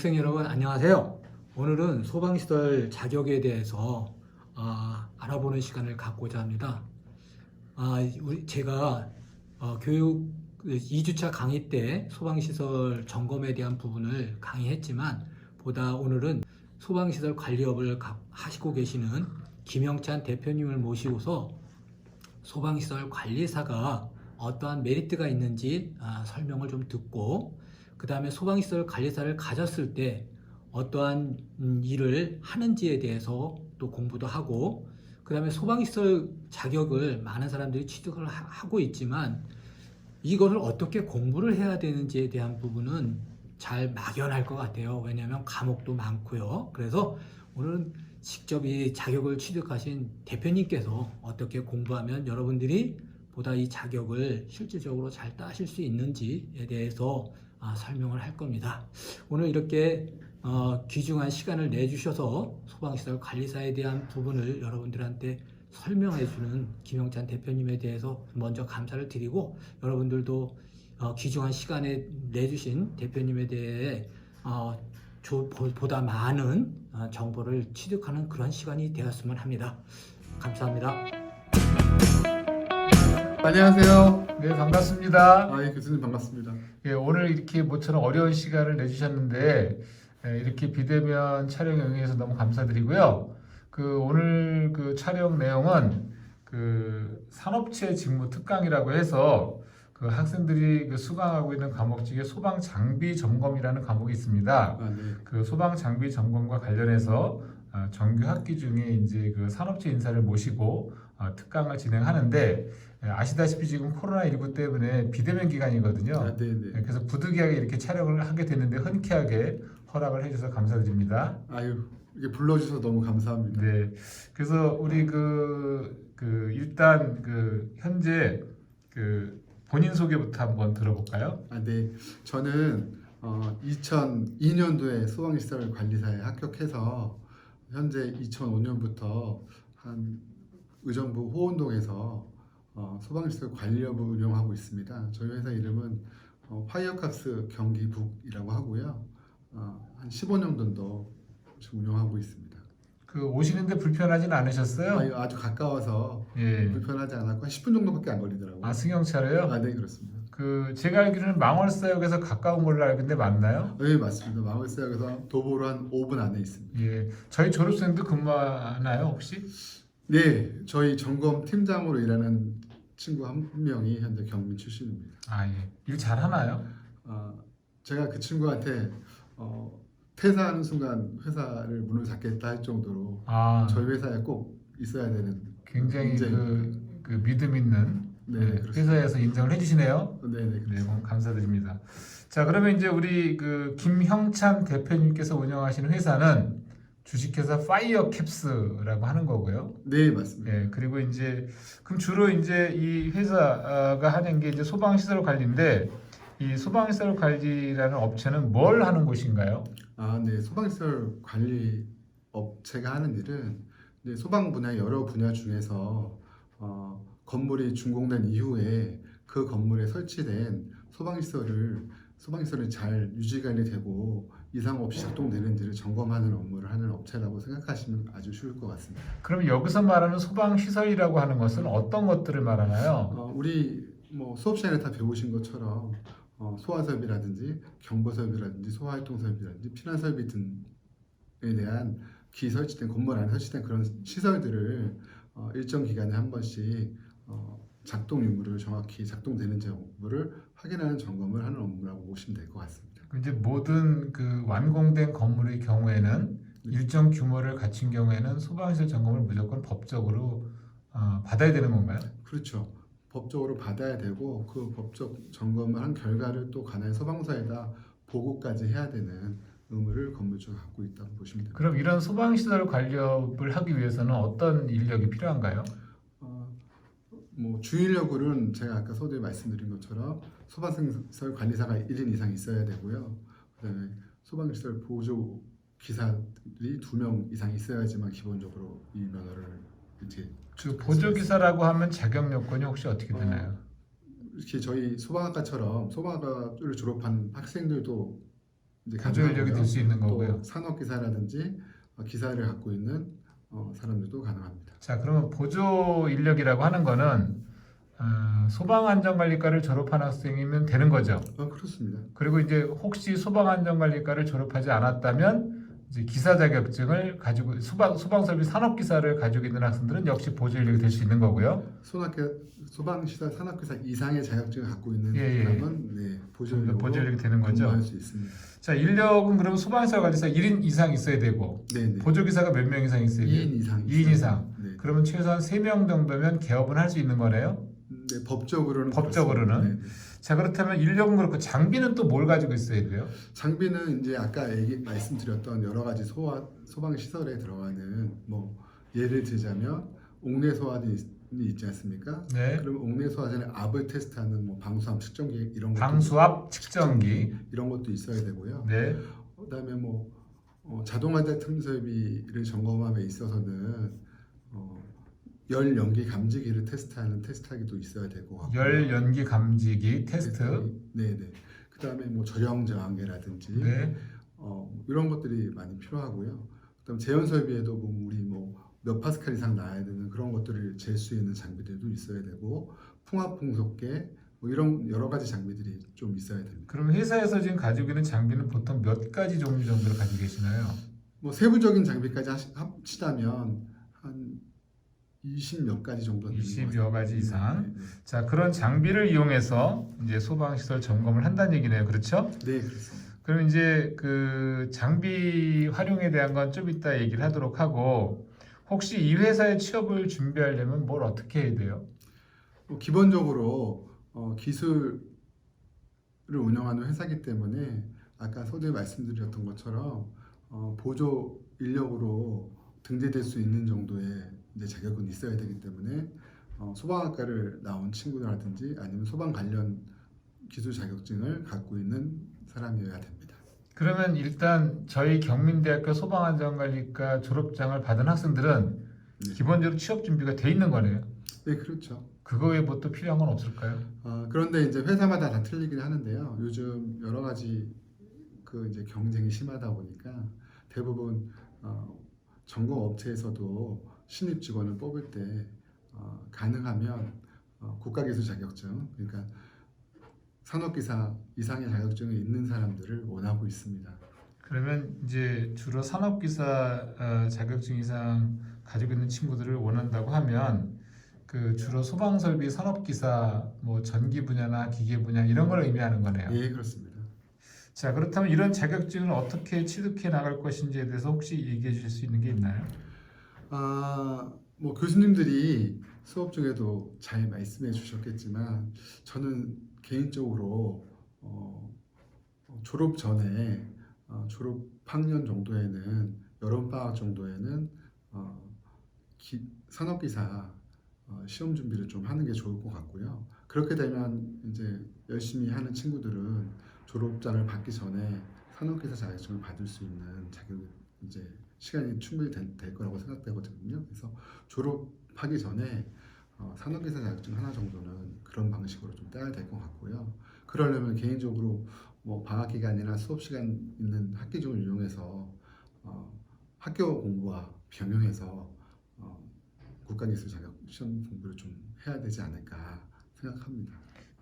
학생 여러분 안녕하세요. 오늘은 소방시설 자격에 대해서 알아보는 시간을 갖고자 합니다. 제가 교육 2주차 강의 때 소방시설 점검에 대한 부분을 강의했지만 보다 오늘은 소방시설 관리업을 하시고 계시는 김영찬 대표님을 모시고서 소방시설 관리사가 어떠한 메리트가 있는지 설명을 좀 듣고, 그 다음에 소방시설 관리사를 가졌을 때 어떠한 일을 하는지에 대해서 또 공부도 하고, 그 다음에 소방시설 자격을 많은 사람들이 취득을 하고 있지만 이것을 어떻게 공부를 해야 되는지에 대한 부분은 잘 막연할 것 같아요. 왜냐하면 과목도 많고요. 그래서 오늘은 직접 이 자격을 취득하신 대표님께서 어떻게 공부하면 여러분들이 보다 이 자격을 실질적으로 잘 따실 수 있는지에 대해서 설명을 할 겁니다. 오늘 이렇게 귀중한 시간을 내주셔서 소방시설 관리사에 대한 부분을 여러분들한테 설명해주는 김영찬 대표님에 대해서 먼저 감사를 드리고, 여러분들도 귀중한 시간에 내주신 대표님에 대해 보다 많은 정보를 취득하는 그런 시간이 되었으면 합니다. 감사합니다. 안녕하세요. 네, 반갑습니다. 예, 교수님 반갑습니다. 예, 오늘 이렇게 모처럼 어려운 시간을 내주셨는데 이렇게 비대면 촬영에 응해서 너무 감사드리고요. 오늘 촬영 내용은 산업체 직무 특강이라고 해서 학생들이 수강하고 있는 과목 중에 소방 장비 점검이라는 과목이 있습니다. 네. 소방 장비 점검과 관련해서 정규 학기 중에 이제 산업체 인사를 모시고 특강을 진행하는데, 아시다시피 지금 코로나19 때문에 비대면 기간이거든요. 네. 그래서 부득이하게 이렇게 촬영을 하게 됐는데 흔쾌하게 허락을 해주셔서 감사드립니다. 아유, 이게 불러주셔서 너무 감사합니다. 네, 그래서 우리 일단 현재 본인 소개부터 한번 들어볼까요? 네. 저는 2002년도에 소방시설 관리사에 합격해서 현재 2005년부터 한 의정부 호원동에서 소방시설 관리업을 운영하고 있습니다. 저희 회사 이름은 파이어캅스 경기북이라고 하고요. 한 15년 정도 운영하고 있습니다. 오시는데 불편하진 않으셨어요? 아주 가까워서 예. 불편하지 않았고 한 10분 정도밖에 안 걸리더라고요. 승용차로요? 네, 그렇습니다. 제가 알기로는 망월사역에서 가까운 걸로 알는데 맞나요? 네, 맞습니다. 망월사역에서 도보로 한 5분 안에 있습니다. 예. 저희 졸업생도 근무하나요, 혹시? 네, 저희 점검 팀장으로 일하는 친구 한 명이 현재 경민 출신입니다. 예. 일 잘하나요? 제가 그 친구한테 퇴사하는 순간 회사를 문을 닫겠다 할 정도로 저희 회사에 꼭 있어야 되는 굉장히 믿음 있는 네, 회사에서 인정을 해주시네요. 네, 그럼 감사드립니다. 자, 그러면 이제 우리 김형찬 대표님께서 운영하시는 회사는 주식회사 파이어캡스라고 하는 거고요. 네, 맞습니다. 예, 그리고 이제 그럼 주로 이제 이 회사가 하는 게 이제 소방시설 관리인데, 이 소방시설 관리라는 업체는 뭘 하는 곳인가요? 네, 소방시설 관리 업체가 하는 일은 소방 분야 여러 분야 중에서 건물이 준공된 이후에 그 건물에 설치된 소방시설이 잘 유지관리 되고 이상 없이 작동되는지를 점검하는 업무를 하는 업체라고 생각하시면 아주 쉬울 것 같습니다. 그럼 여기서 말하는 소방시설이라고 하는 것은 어떤 것들을 말하나요? 우리 수업 시간에 다 배우신 것처럼 소화설비라든지 경보설비라든지 소화활동설비라든지 피난설비 등에 대한 설치된 건물 안에 설치된 그런 시설들을 일정 기간에 한 번씩 작동 유무를 정확히 작동되는지 여부를 확인하는 점검을 하는 업무라고 보시면 될 것 같습니다. 이제 모든 완공된 건물의 경우에는 일정 규모를 갖춘 경우에는 소방시설 점검을 무조건 법적으로 받아야 되는 건가요? 그렇죠. 법적으로 받아야 되고 그 법적 점검을 한 결과를 또 관할 소방서에다 보고까지 해야 되는 의무를 건물주가 갖고 있다고 보시면 됩니다. 그럼 이런 소방시설 관리업을 하기 위해서는 어떤 인력이 필요한가요? 주인력으로는 제가 아까 서두에 말씀드린 것처럼 소방시설 관리사가 1인 이상 있어야 되고요. 그다음에 소방시설 보조 기사들이 2명 이상 있어야지만 기본적으로 이 면허를 이제 보조기사라고 하면 자격 요건이 혹시 어떻게 되나요? 이렇게 저희 소방학과처럼 소방학과를 졸업한 학생들도 이제 보조 인력이 가능하고요. 될 수 있는 또 거고요. 산업기사라든지 기사를 갖고 있는 사람들도 가능합니다. 자, 그러면 보조 인력이라고 하는 거는 소방안전관리과를 졸업한 학생이면 되는 거죠. 그렇습니다. 그리고 이제 혹시 소방안전관리과를 졸업하지 않았다면 이제 기사 자격증을 가지고 소방설비 산업기사를 가지고 있는 학생들은 역시 보조 인력이 될 수 있는 거고요. 소방시설 산업기사 이상의 자격증을 갖고 있는 예. 사람은 네, 보조 보조 인력이 되는 거죠. 근무할 수 있습니다. 자, 인력은 그럼 소방시설 관리사 1인 이상 있어야 되고 네네. 보조기사가 몇 명 이상 있어야 돼요? 2인 이상. 2인 이상. 네. 그러면 최소한 3명 정도면 개업은 할 수 있는 거네요. 네, 법적으로는 법적으로는? 그렇습니다. 네네. 자, 그렇다면 인력은 그렇고 장비는 또 뭘 가지고 있어야 돼요? 장비는 이제 아까 말씀드렸던 여러 가지 소방 시설에 들어가는 뭐 예를 들자면 옥내 소화전이 있지 않습니까? 네. 그럼 옥내 소화전에 압을 테스트하는 뭐 방수압 측정기 이런 것도 방수압 측정기. 이런 것도 있어야 되고요. 네. 그다음에 뭐 자동화재 틈설비를 점검함에 있어서는 열 연기 감지기를 테스트하는 테스트하기도 있어야 되고 열 연기 감지기 테스트. 네네. 그다음에 뭐 저령 저항계라든지 네. 이런 것들이 많이 필요하고요. 그다음 제연 설비에도 보면 우리 뭐 몇 파스칼 이상 나야 되는 그런 것들을 잴 수 있는 장비들도 있어야 되고 풍압 풍속계 뭐 이런 여러 가지 장비들이 좀 있어야 됩니다. 그럼 회사에서 지금 가지고 있는 장비는 보통 몇 가지 종류 정도를 가지고 계시나요? 뭐 세부적인 장비까지 합치다면 한 20몇 가지 정도 되는 것 20여 같아요. 가지 이상. 네, 자, 그런 장비를 이용해서 이제 소방시설 점검을 한다는 얘기네요. 그렇죠? 네, 그렇습니다. 그럼 이제 그 장비 활용에 대한 건 좀 이따 얘기를 하도록 하고 혹시 이 회사에 취업을 준비하려면 뭘 어떻게 해야 돼요? 기본적으로 기술을 운영하는 회사이기 때문에 아까 서두에 말씀드렸던 것처럼 보조 인력으로 등재될 수 있는 정도의 이제 자격은 있어야 되기 때문에 소방학과를 나온 친구라든지 아니면 소방 관련 기술 자격증을 갖고 있는 사람이어야 됩니다. 그러면 일단 저희 경민대학교 소방안전관리과 졸업장을 받은 학생들은 네. 기본적으로 취업 준비가 돼 있는 거네요. 네, 그렇죠. 그거 외에 뭐 또 필요한 건 없을까요? 그런데 이제 회사마다 다 틀리긴 하는데요. 요즘 여러 가지 그 이제 경쟁이 심하다 보니까 대부분 전공 업체에서도 신입 직원을 뽑을 때 가능하면 국가기술 자격증, 그러니까 산업기사 이상의 자격증이 있는 사람들을 원하고 있습니다. 그러면 이제 주로 산업기사 자격증 이상 가지고 있는 친구들을 원한다고 하면 그 주로 소방설비 산업기사 뭐 전기 분야나 기계 분야 이런 걸 의미하는 거네요. 예, 그렇습니다. 자, 그렇다면 이런 자격증을 어떻게 취득해 나갈 것인지에 대해서 혹시 얘기해 주실 수 있는 게 있나요? 뭐 교수님들이 수업 중에도 잘 말씀해 주셨겠지만 저는 개인적으로 졸업 전에 졸업 학년 정도에는 여름방학 정도에는 산업기사 시험 준비를 좀 하는 게 좋을 것 같고요. 그렇게 되면 이제 열심히 하는 친구들은 졸업장을 받기 전에 산업기사 자격증을 받을 수 있는 이제 시간이 충분히 될 거라고 생각되거든요. 그래서 졸업하기 전에 산업기사 자격증 하나 정도는 그런 방식으로 좀 따야 될 것 같고요. 그러려면 개인적으로 뭐 방학 기간이나 수업 시간 있는 학기 중을 이용해서 학교 공부와 병행해서 국가기술 자격 시험 공부를 좀 해야 되지 않을까 생각합니다.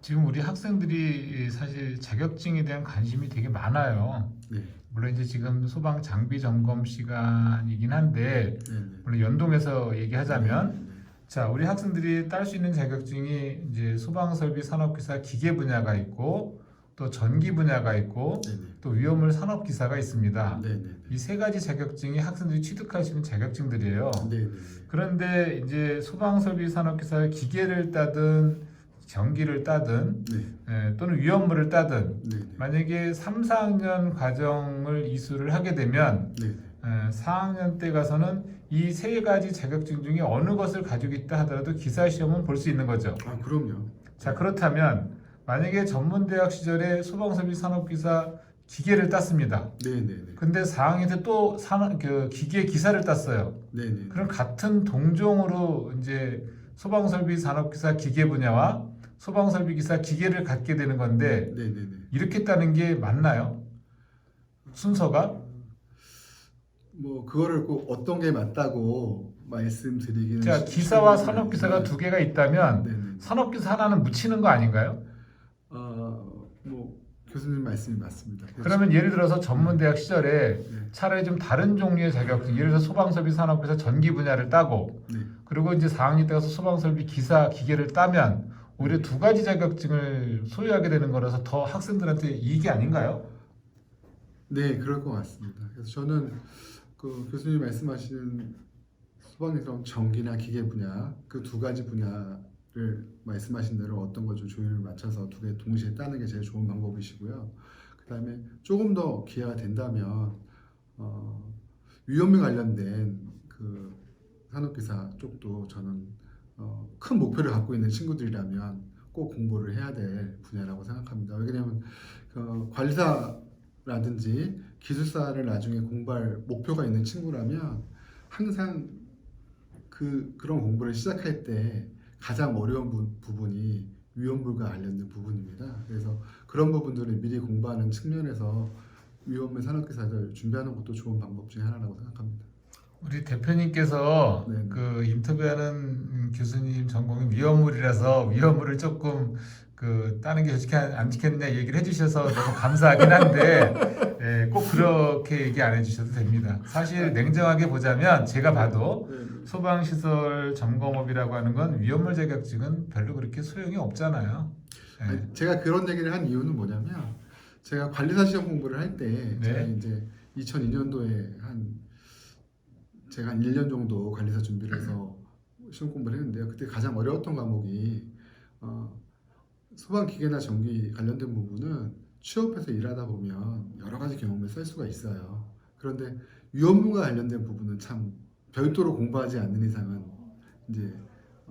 지금 우리 학생들이 사실 자격증에 대한 관심이 되게 많아요. 네, 물론 이제 지금 소방 장비 점검 시간이긴 한데 네, 네. 물론 연동해서 얘기하자면 네, 자, 우리 학생들이 딸 수 있는 자격증이 이제 소방설비 산업기사 기계 분야가 있고 또 전기 분야가 있고 네, 네. 또 위험물 산업기사가 있습니다. 네, 네, 이 세 가지 자격증이 학생들이 취득할 수 있는 자격증들이에요. 네, 네, 네. 그런데 이제 소방설비 산업기사 기계를 따든 전기를 따든 네, 또는 위험물을 따든 네, 네. 만약에 3, 4학년 과정을 이수를 하게 되면 네, 4학년 때 가서는 이 세 가지 자격증 중에 어느 것을 가지고 있다 하더라도 기사 시험은 볼 수 있는 거죠. 그럼요. 자, 그렇다면 만약에 전문대학 시절에 소방설비 산업기사 기계를 땄습니다. 네, 네, 네. 근데 4학년 때 또 기계 기사를 땄어요. 네, 네. 그럼 같은 동종으로 이제 소방설비 산업기사 기계 분야와 소방설비 기사 기계를 갖게 되는 건데 네, 네, 네. 이렇게 따는 게 맞나요? 순서가? 뭐 그거를 꼭 어떤 게 맞다고 말씀드리기는 자, 기사와 산업기사가 두 개가 있다면 네네. 산업기사 하나는 묻히는 거 아닌가요? 뭐 교수님 말씀이 맞습니다. 그러면 예를 들어서 전문대학 시절에 네. 차라리 좀 다른 종류의 자격증, 예를 들어서 소방설비 산업기사 전기 분야를 따고 네. 그리고 이제 4학년 때 가서 소방설비 기사 기계를 따면 오히려 두 가지 자격증을 소유하게 되는 거라서 더 학생들한테 이익이 아닌가요? 네, 그럴 것 같습니다. 그래서 저는 그 교수님이 말씀하시는 소방에서 전기나 기계 분야 그 두 가지 분야를 말씀하신 대로 어떤 걸 좀 조율을 맞춰서 두 개 동시에 따는 게 제일 좋은 방법이시고요. 그다음에 조금 더 기회가 된다면 위험에 관련된 그 산업기사 쪽도 저는 큰 목표를 갖고 있는 친구들이라면 꼭 공부를 해야 될 분야라고 생각합니다. 왜냐하면 관리사라든지 기술사를 나중에 공부할 목표가 있는 친구라면 항상 그런 공부를 시작할 때 가장 어려운 부분이 위험물과 관련된 부분입니다. 그래서 그런 부분들을 미리 공부하는 측면에서 위험물 산업기사를 준비하는 것도 좋은 방법 중에 하나라고 생각합니다. 우리 대표님께서 네. 그 인터뷰하는 교수님 전공이 위험물이라서 위험물을 조금 그 따는 게 좋지 안 좋겠느냐 얘기를 해주셔서 너무 감사하긴 한데 예, 꼭 그렇게 얘기 안 해주셔도 됩니다. 사실 냉정하게 보자면 제가 봐도 소방시설 점검업이라고 하는 건 위험물 자격증은 별로 그렇게 소용이 없잖아요. 예. 아니, 제가 그런 얘기를 한 이유는 뭐냐면 제가 관리사 시험 공부를 할 때 제가 이제 2002년도에 제가 한 1년 정도 관리사 준비를 해서 시험 공부를 했는데요. 그때 가장 어려웠던 과목이 소방 기계나 전기 관련된 부분은 취업해서 일하다 보면 여러 가지 경험을 쓸 수가 있어요. 그런데 위험물과 관련된 부분은 참 별도로 공부하지 않는 이상은 이제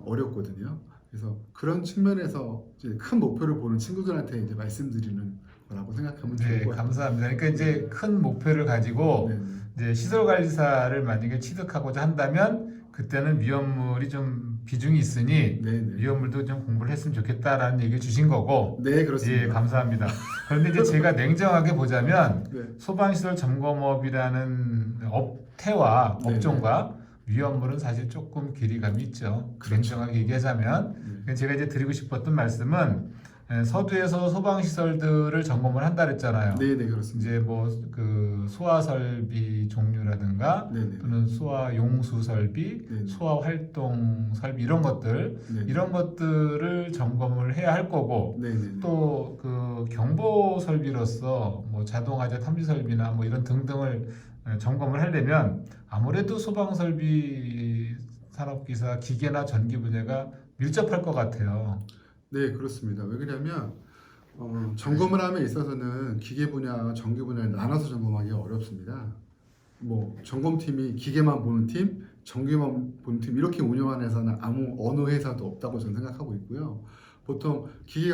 어렵거든요. 그래서 그런 측면에서 이제 큰 목표를 보는 친구들한테 이제 말씀드리는 거라고 생각하면 좋을 네, 것 같아요. 감사합니다. 그러니까 이제 큰 목표를 가지고 네, 이제 시설관리사를 만약에 취득하고자 한다면 그때는 위험물이 좀 비중이 있으니 네, 네. 위험물도 좀 공부를 했으면 좋겠다라는 얘기를 주신 거고 네, 그렇습니다. 예, 감사합니다. 그런데 이제 제가 냉정하게 보자면 네. 소방시설 점검업이라는 업태와 네, 업종과 위험물은 사실 조금 괴리감이 있죠. 그렇죠. 냉정하게 얘기하자면 제가 이제 드리고 싶었던 말씀은 서두에서 소방시설들을 점검을 한다 그랬잖아요. 네, 네, 그렇습니다. 이제 뭐 그 소화 설비 종류라든가 네, 네. 또는 소화 용수 설비, 네, 네. 소화 활동 설비 이런 것들 네. 이런 것들을 점검을 해야 할 거고 네, 네. 또 그 경보 설비로서 뭐 자동화재 탐지 설비나 뭐 이런 등등을 점검을 하려면 아무래도 소방 설비 산업기사 기계나 전기 분야가 밀접할 것 같아요. 네, 그렇습니다. 왜 그러냐면 점검을 함에 있어서는 기계 분야, 전기 분야를 나눠서 점검하기가 어렵습니다. 뭐 점검팀이 기계만 보는 팀, 전기만 보는 팀 이렇게 운영하는 회사는 어느 회사도 없다고 저는 생각하고 있고요. 보통 기계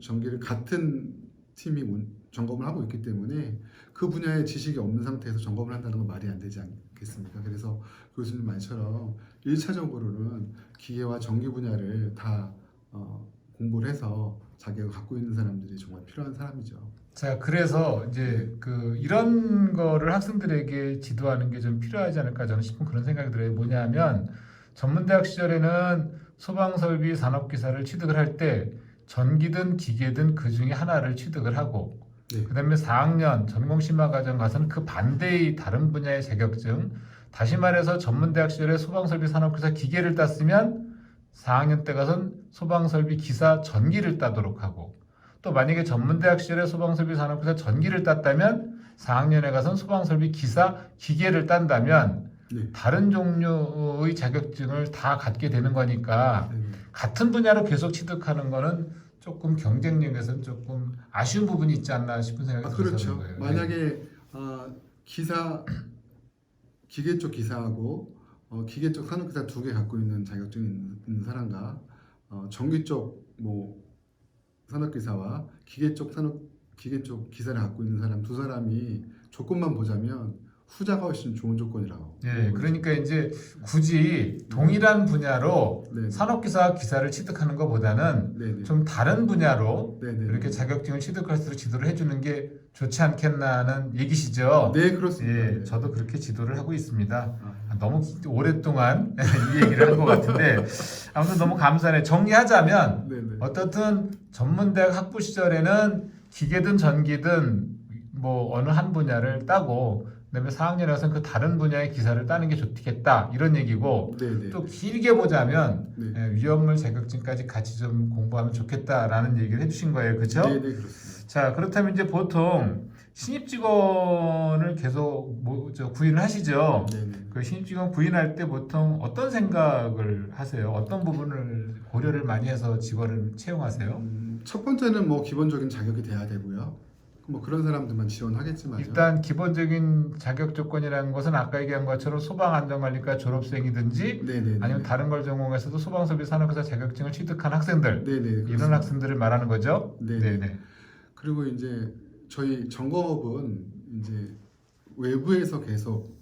전기를 같은 팀이 점검을 하고 있기 때문에 그 분야에 지식이 없는 상태에서 점검을 한다는 건 말이 안 되지 않겠습니까? 그래서 교수님 말처럼 1차적으로는 기계와 전기 분야를 다 공부를 해서 자기가 갖고 있는 사람들이 정말 필요한 사람이죠. 자, 그래서 이제 그 이런 거를 학생들에게 지도하는 게 좀 필요하지 않을까 저는 싶은 그런 생각이 들어요. 뭐냐면 전문대학 시절에는 소방설비 산업기사를 취득을 할 때 전기든 기계든 그 중에 하나를 취득을 하고 네. 그다음에 4학년 전공심화과정 가서는 그 반대의 다른 분야의 자격증 다시 말해서 전문대학 시절에 소방설비 산업기사 기계를 땄으면 4학년 때 가선 소방설비 기사 전기를 따도록 하고 또 만약에 전문대학 시절에 소방설비 산업기사 전기를 땄다면 4학년에 가선 소방설비 기사 기계를 딴다면 네. 다른 종류의 자격증을 다 갖게 되는 거니까 네. 같은 분야로 계속 취득하는 거는 조금 경쟁력에서는 조금 아쉬운 부분이 있지 않나 싶은 생각이 들어서 그렇죠. 거예요. 만약에 기계 쪽 기사하고 기계 쪽 산업기사 두 개 갖고 있는 자격증이 있는 사람과 전기 쪽 뭐 산업기사와 기계 쪽 기사를 갖고 있는 사람 두 사람이 조건만 보자면 후자가 훨씬 좋은 조건이라고. 예, 그러니까 이제 굳이 동일한 분야로 네. 산업기사 기사를 취득하는 것보다는 네네. 좀 다른 분야로 네네. 이렇게 자격증을 취득할수록 지도를 해주는 게 좋지 않겠나는 얘기시죠. 네, 그렇습니다. 예, 네. 저도 그렇게 지도를 하고 있습니다. 아, 너무 오랫동안 이 얘기를 한 것 같은데 아무튼 너무 감사하네. 정리하자면 네네. 어떻든 전문대학 학부 시절에는 기계든 전기든 뭐 어느 한 분야를 따고 그다음에 4학년에 와서는 그 다른 분야의 기사를 따는 게 좋겠다 이런 얘기고 네네. 또 길게 보자면 네. 위험물 자격증까지 같이 좀 공부하면 좋겠다라는 얘기를 해주신 거예요, 그렇죠? 네네, 그렇습니다. 자, 그렇다면 이제 보통 신입 직원을 계속 구인을 하시죠. 네네. 그 신입 직원 구인할 때 보통 어떤 생각을 하세요? 어떤 부분을 고려를 많이 해서 직원을 채용하세요? 첫 번째는 뭐 기본적인 자격이 돼야 되고요. 뭐 그런 사람들만 지원하겠지만요. 일단 기본적인 자격 조건이라는 것은 아까 얘기한 것처럼 소방안전관리과 졸업생이든지 네네. 아니면 다른 걸 전공해서도 소방설비 산업회사 자격증을 취득한 학생들 네네. 이런 그렇습니다. 학생들을 말하는 거죠. 네네. 그리고 이제 저희 점검업은 이제 외부에서 계속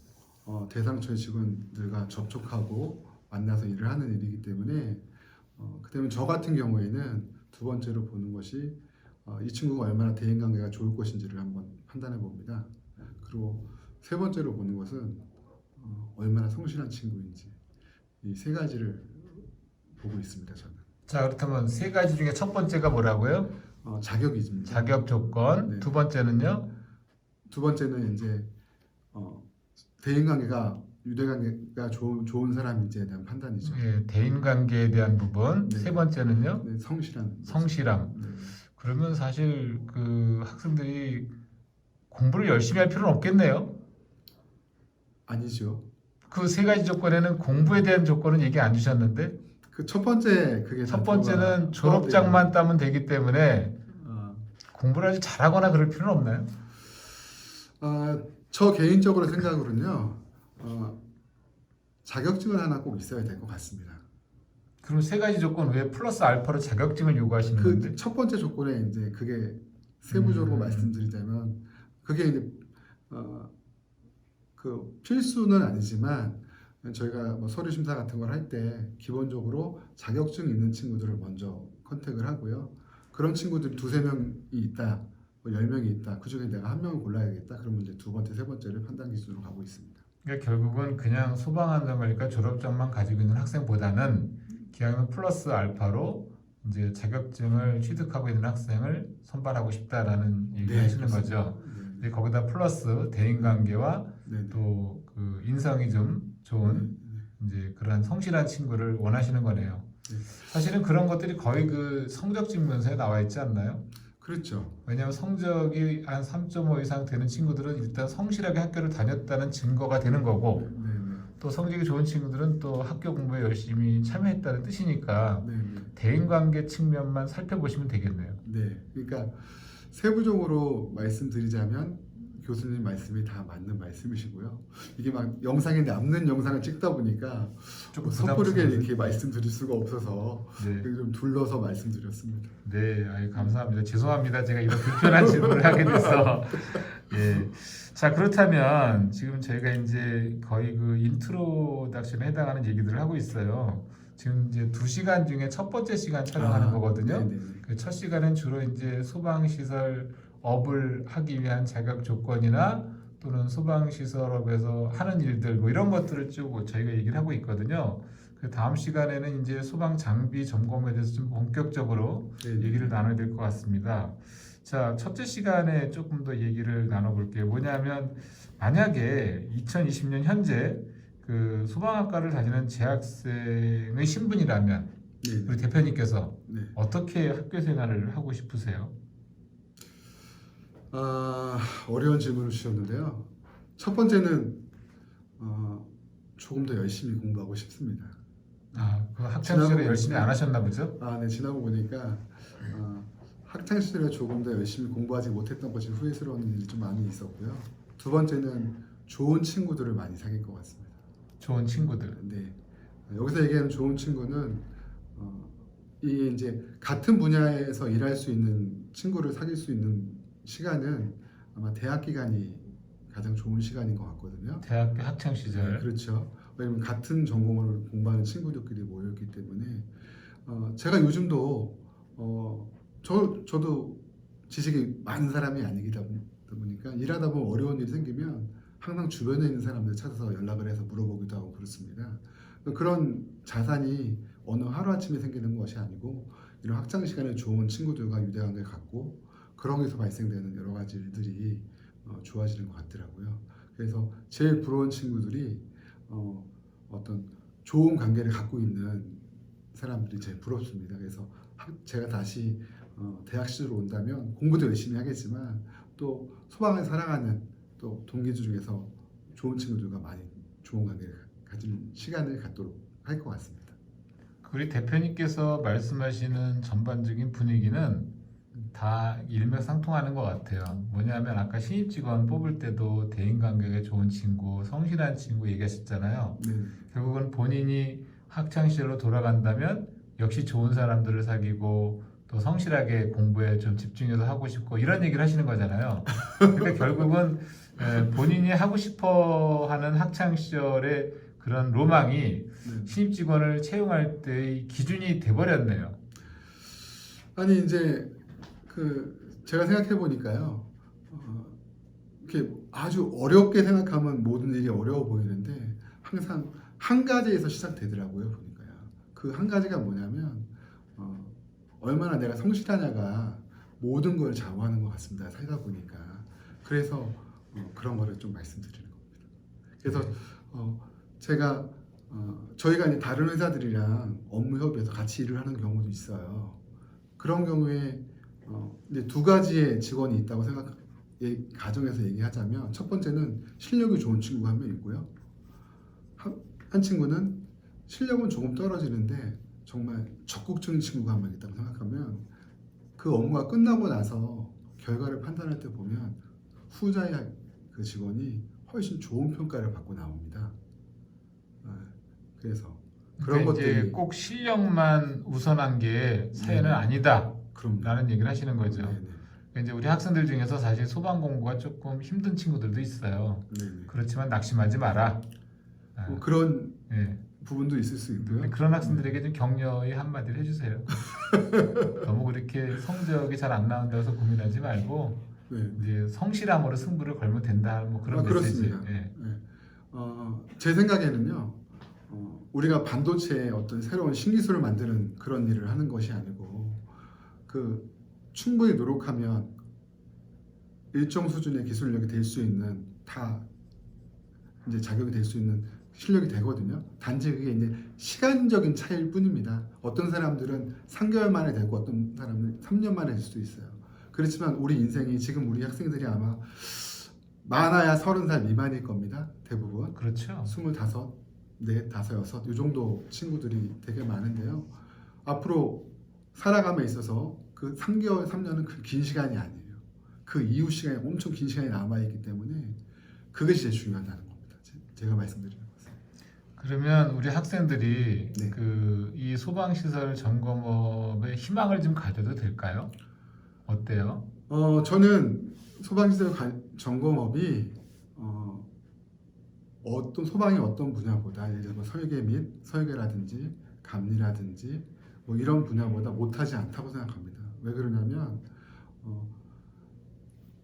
대상처의 직원들과 접촉하고 만나서 일을 하는 일이기 때문에 그다음에 저 같은 경우에는 두 번째로 보는 것이 이 친구가 얼마나 대인관계가 좋을 것인지를 한번 판단해 봅니다. 그리고 세 번째로 보는 것은 얼마나 성실한 친구인지 이 세 가지를 보고 있습니다. 저는 자, 그렇다면 세 가지 중에 첫 번째가 뭐라고요? 자격이입니다. 자격 조건. 네. 두 번째는요? 두 번째는 이제 대인관계가 유대관계가 좋은 사람인지에 대한 판단이죠. 예, 대인관계에 대한 부분. 네. 세 번째는요? 네, 성실한. 성실함. 네. 그러면 사실 그 학생들이 공부를 열심히 할 필요는 없겠네요. 아니죠. 그 세 가지 조건에는 공부에 대한 조건은 얘기 안 주셨는데 그 첫 번째 그게 첫 다 번째는 들어가- 졸업장만 따면 되기 때문에 어, 공부를 아주 잘하거나 그럴 필요는 없나요? 저 개인적으로 생각으로는요. 자격증은 하나 꼭 있어야 될 것 같습니다. 그럼 세 가지 조건 왜 플러스 알파로 자격증을 요구하시는 건데? 그 첫 번째 조건에 이제 그게 세부적으로 말씀드리자면 그게 이제 그 필수는 아니지만 저희가 뭐 서류 심사 같은 걸 할 때 기본적으로 자격증 있는 친구들을 먼저 컨택을 하고요. 그런 친구들이 두세 명이 있다, 뭐 10명이 있다. 그 중에 내가 한 명을 골라야겠다. 그러면 이제 두 번째, 세 번째를 판단 기준으로 가고 있습니다. 그러니까 결국은 그냥 소방안전관리과 졸업장만 가지고 있는 학생보다는 기왕이면 플러스 알파로 이제 자격증을 취득하고 있는 학생을 선발하고 싶다라는 얘기를 하시는 그렇습니다. 거죠. 근데 거기다 플러스 대인관계와 네. 네. 또 그 인성이 좀 좋은 이제 그러한 성실한 친구를 원하시는 거네요. 네. 사실은 그런 것들이 거의 그 성적 증명서에 나와 있지 않나요? 그렇죠. 왜냐하면 성적이 한 3.5 이상 되는 친구들은 일단 성실하게 학교를 다녔다는 증거가 되는 거고 네, 네, 또 성적이 좋은 친구들은 또 학교 공부에 열심히 참여했다는 뜻이니까 네, 네. 대인관계 측면만 살펴보시면 되겠네요. 네, 그러니까 세부적으로 말씀드리자면 교수님 말씀이 다 맞는 말씀이시고요. 이게 막 영상에 남는 영상을 찍다 보니까 조금 섣부르게 부담스러워서. 이렇게 말씀드릴 수가 없어서 네, 좀 둘러서 말씀드렸습니다. 네, 아유, 감사합니다. 죄송합니다. 제가 이런 불편한 질문을 하게 돼서. 예. 자, 그렇다면 지금 저희가 이제 거의 그 인트로덕션에 해당하는 얘기들을 하고 있어요. 지금 이제 2시간 중에 첫 번째 시간 촬영하는 거거든요. 네, 네, 네. 그 첫 시간은 주로 이제 소방시설 업을 하기 위한 자격 조건이나 또는 소방시설업에서 하는 일들 뭐 이런 것들을 쭉 저희가 얘기를 하고 있거든요. 그 다음 시간에는 이제 소방 장비 점검에 대해서 좀 본격적으로 네, 네. 얘기를 나눠야 될 것 같습니다. 자, 첫째 시간에 조금 더 얘기를 나눠볼게요. 뭐냐면 만약에 2020년 현재 그 소방학과를 다니는 재학생의 신분이라면 네, 우리 대표님께서 네. 어떻게 학교 생활을 하고 싶으세요? 어려운 질문을 주셨는데요. 첫 번째는 조금 더 열심히 공부하고 싶습니다. 아, 그 학창 시절에 지나고 열심히 안 하셨나 보죠? 네, 지나고 보니까 학창 시절에 조금 더 열심히 공부하지 못했던 것이 후회스러운 일이 좀 많이 있었고요. 두 번째는 좋은 친구들을 많이 사귈 것 같습니다. 좋은 친구들. 네, 여기서 얘기하는 좋은 친구는 이 이제 같은 분야에서 일할 수 있는 친구를 사귈 수 있는 시간은 아마 대학 기간이 가장 좋은 시간인 것 같거든요. 대학교 학창 시절. 그렇죠. 왜냐면 같은 전공을 공부하는 친구들끼리 모였기 때문에 제가 요즘도 저도 지식이 많은 사람이 아니기다 보니까 일하다 보면 어려운 일이 생기면 항상 주변에 있는 사람들 찾아서 연락을 해서 물어보기도 하고 그렇습니다. 그런 자산이 어느 하루아침에 생기는 것이 아니고 이런 학창 시간에 좋은 친구들과 유대관계를 갖고 그런 데서 발생되는 여러 가지 일들이 좋아지는 것 같더라고요. 그래서 제일 부러운 친구들이 어떤 좋은 관계를 갖고 있는 사람들이 제일 부럽습니다. 그래서 제가 다시 대학 시절로 온다면 공부도 열심히 하겠지만 또 소방을 사랑하는 또 동기들 중에서 좋은 친구들과 많이 좋은 관계를 가질 시간을 갖도록 할 것 같습니다. 우리 대표님께서 말씀하시는 전반적인 분위기는 다 일맥상통하는 것 같아요. 뭐냐면 아까 신입 직원 뽑을 때도 대인관계가 좋은 친구, 성실한 친구 얘기하셨잖아요. 네, 결국은 본인이 학창 시절로 돌아간다면 역시 좋은 사람들을 사귀고 또 성실하게 공부에 좀 집중해서 하고 싶고 이런 얘기를 하시는 거잖아요. 그러니까 결국은 본인이 하고 싶어하는 학창 시절의 그런 로망이 네. 신입 직원을 채용할 때의 기준이 돼버렸네요. 아니 이제 제가 생각해 보니까요. 이렇게 아주 어렵게 생각하면 모든 일이 어려워 보이는데 항상 한 가지에서 시작되더라고요. 보니까요. 그 한 가지가 뭐냐면 얼마나 내가 성실하냐가 모든 걸 좌우하는 것 같습니다. 살다 보니까. 그래서 그런 거를 좀 말씀드리는 겁니다. 그래서 제가 저희가 이제 다른 회사들이랑 업무 협의해서 같이 일을 하는 경우도 있어요. 그런 경우에 이제 두 가지의 직원이 있다고 가정에서 얘기하자면 첫 번째는 실력이 좋은 친구가 한 명 있고요. 한 친구는 실력은 조금 떨어지는데 정말 적극적인 친구가 한 명 있다고 생각하면 그 업무가 끝나고 나서 결과를 판단할 때 보면 후자의 그 직원이 훨씬 좋은 평가를 받고 나옵니다. 그래서 그런 그러니까 이제 것들이 꼭 실력만 우선한 게 사회는 아니다. 그럼 라는 얘기를 하시는 거죠. 네네. 그러니까 이제 우리 학생들 중에서 사실 소방 공부가 조금 힘든 친구들도 있어요. 네네. 그렇지만 낙심하지 마라. 뭐 그런 예. 부분도 있을 수 있고요. 근데 그런 학생들에게 좀 격려의 한마디를 해주세요. 너무 그렇게 성적이 잘 안 나온다고 해서 고민하지 말고 네. 이제 성실함으로 승부를 걸면 된다. 뭐 그런 메시지. 그렇습니다. 예. 네. 제 생각에는요, 우리가 반도체의 어떤 새로운 신기술을 만드는 그런 일을 하는 것이 아니고, 충분히 노력하면 일정 수준의 기술력이 될 수 있는 다 이제 자격이 될 수 있는 실력이 되거든요. 단지 그게 이제 시간적인 차이일 뿐입니다. 어떤 사람들은 3개월 만에 되고 어떤 사람은 3년 만에 될 수도 있어요. 그렇지만 우리 인생이 지금 우리 학생들이 아마 많아야 30살 미만일 겁니다. 대부분. 그렇죠. 25, 4, 5, 6, 이 정도 친구들이 되게 많은데요. 앞으로 살아감에 있어서 그 3개월, 3년은 그 긴 시간이 아니에요. 그 이후 시간이 엄청 긴 시간이 남아있기 때문에 그게 진짜 중요하다는 겁니다. 제가 말씀드리는 것은. 그러면 우리 학생들이 네. 이 소방시설 점검업에 희망을 좀 가져도 될까요? 어때요? 저는 소방시설 점검업이 어떤 소방이 어떤 분야보다 예를 들어 설계 및 설계라든지 감리라든지 뭐 이런 분야보다 못하지 않다고 생각합니다. 왜 그러냐면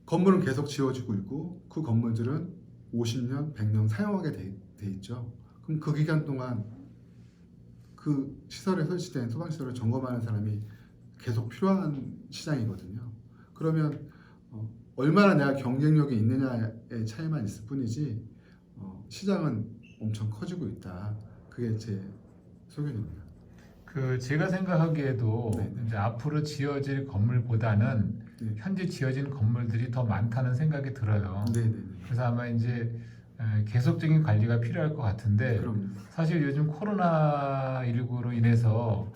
건물은 계속 지어지고 있고 그 건물들은 50년, 100년 사용하게 돼 있죠. 그럼 그 기간 동안 그 시설에 설치된 소방시설을 점검하는 사람이 계속 필요한 시장이거든요. 그러면 얼마나 내가 경쟁력이 있느냐의 차이만 있을 뿐이지 시장은 엄청 커지고 있다. 그게 제 소견입니다. 제가 생각하기에도 네. 이제 앞으로 지어질 건물보다는 네. 현재 지어진 건물들이 더 많다는 생각이 들어요. 네네네. 그래서 아마 이제 계속적인 관리가 필요할 것 같은데 그럼요. 사실 요즘 코로나19로 인해서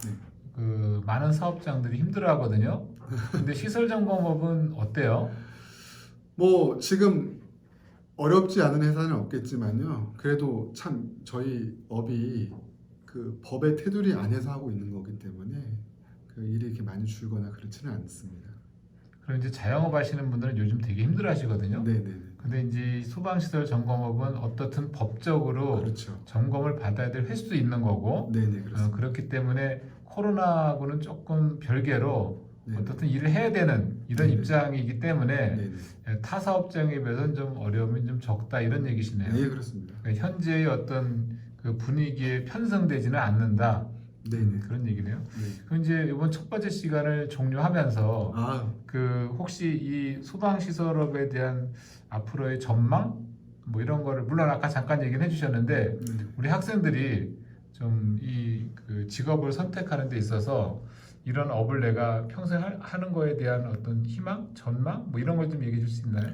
네. 많은 사업장들이 힘들어하거든요. 근데 시설 점검업은 어때요? 뭐 지금 어렵지 않은 회사는 없겠지만요. 그래도 참 저희 업이 그 법의 테두리 안에서 하고 있는 거기 때문에 그 일이 이렇게 많이 줄거나 그렇지는 않습니다. 그럼 이제 자영업 하시는 분들은 요즘 되게 힘들어하시거든요. 네네네. 근데 이제 소방시설 점검업은 어떻든 법적으로 그렇죠. 점검을 받아야 될 횟수도 있는 거고 네네 그렇습니다. 그렇기 때문에 코로나하고는 조금 별개로 네네. 어떻든 일을 해야 되는 이런 네네. 입장이기 때문에 네네. 타 사업장에 비해서는 좀 어려움이 좀 적다 이런 얘기시네요. 네 그렇습니다. 그러니까 현재의 어떤 그 분위기에 편성되지는 않는다. 네네. 그런 얘기네요. 네. 그럼 이제 이번 첫 번째 시간을 종료하면서 아 그 혹시 이 소방 시설업에 대한 앞으로의 전망 뭐 이런 거를 물론 아까 잠깐 얘기는 해주셨는데 네. 우리 학생들이 좀 이 그 직업을 선택하는 데 있어서 이런 업을 내가 평생 하는 거에 대한 어떤 희망, 전망 뭐 이런 걸 좀 얘기해 줄 수 있나요?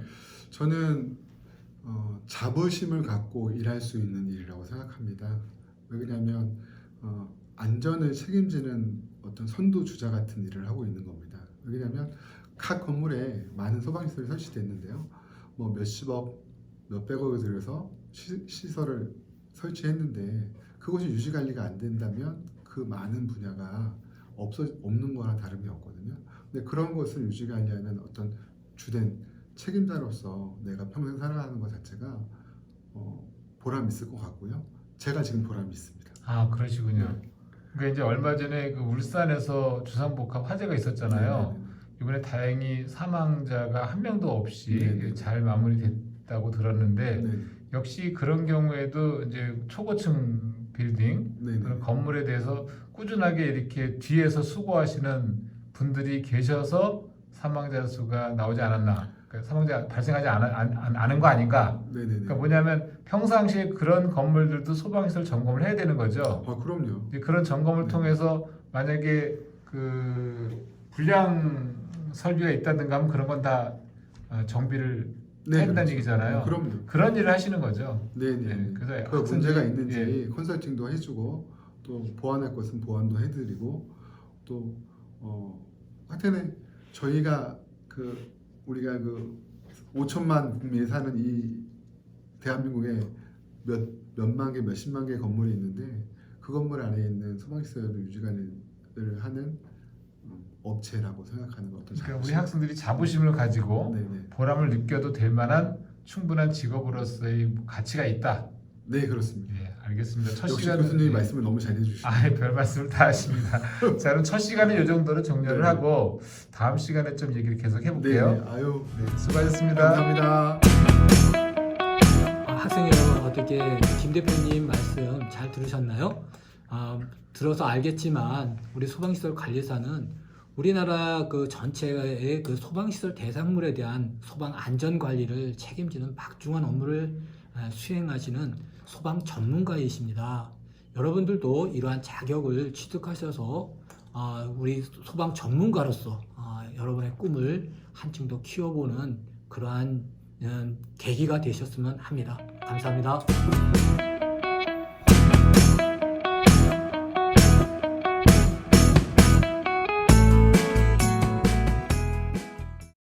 저는 자부심을 갖고 일할 수 있는 일이라고 생각합니다. 왜냐하면 안전을 책임지는 어떤 선두주자 같은 일을 하고 있는 겁니다. 왜냐하면 각 건물에 많은 소방시설이 설치됐는데요. 뭐 몇십억, 몇백억을 들여서 시설을 설치했는데 그것이 유지관리가 안 된다면 그 많은 분야가 없는 거나 다름이 없거든요. 근데 그런 것을 유지관리하는 어떤 주된 책임자로서 내가 평생 살아가는 것 자체가 보람 있을 것 같고요. 제가 지금 보람이 있습니다. 아 그러시군요. 그러니까 이제 얼마 전에 그 울산에서 주상복합 화재가 있었잖아요. 이번에 다행히 사망자가 한 명도 없이 네네. 잘 마무리됐다고 들었는데 네, 역시 그런 경우에도 이제 초고층 빌딩 네, 그런 네. 건물에 대해서 꾸준하게 이렇게 뒤에서 수고하시는 분들이 계셔서 사망자 수가 나오지 않았나? 그러니까 사망자 발생하지 않은 거 아닌가? 네, 네, 그러니까 네. 뭐냐면 평상시에 그런 건물들도 소방시설 점검을 해야 되는 거죠. 아 그럼요. 이제 그런 점검을 네. 통해서 만약에 그 불량 설비가 있다든가 하면 그런 건 다 정비를 네, 해야 된다는 그렇죠. 얘기잖아요. 그럼요. 그런 일을 하시는 거죠. 네, 네. 네, 그래서 그 학생들이- 문제가 있는지 예. 컨설팅도 해주고 또 보완할 것은 보완도 해드리고 또 하여튼 저희가 우리가 5천만 국민이 사는 이 대한민국에 몇만 개, 몇십만 개 건물이 있는데 그 건물 안에 있는 소방시설을 유지관리를 하는 업체라고 생각하는 것 어떤 그러니까 우리 학생들이 자부심을 가지고 네네. 보람을 느껴도 될 만한 충분한 직업으로서의 가치가 있다. 네 그렇습니다. 예, 알겠습니다. 첫 역시 시간은 교수님이 예. 말씀을 너무 잘 해주시고 별 말씀을 다 하십니다. 자, 그럼 첫 시간은 이 정도로 종료를 네. 하고 다음 시간에 좀 얘기를 계속 해볼게요. 네, 아유 네, 수고하셨습니다. 감사합니다. 학생 여러분 어떻게 김 대표님 말씀 잘 들으셨나요? 들어서 알겠지만 우리 소방시설 관리사는 우리나라 그 전체의 그 소방시설 대상물에 대한 소방 안전 관리를 책임지는 막중한 업무를 수행하시는 소방 전문가이십니다. 여러분들도 이러한 자격을 취득하셔서 우리 소방 전문가로서 여러분의 꿈을 한층 더 키워보는 그러한 계기가 되셨으면 합니다. 감사합니다.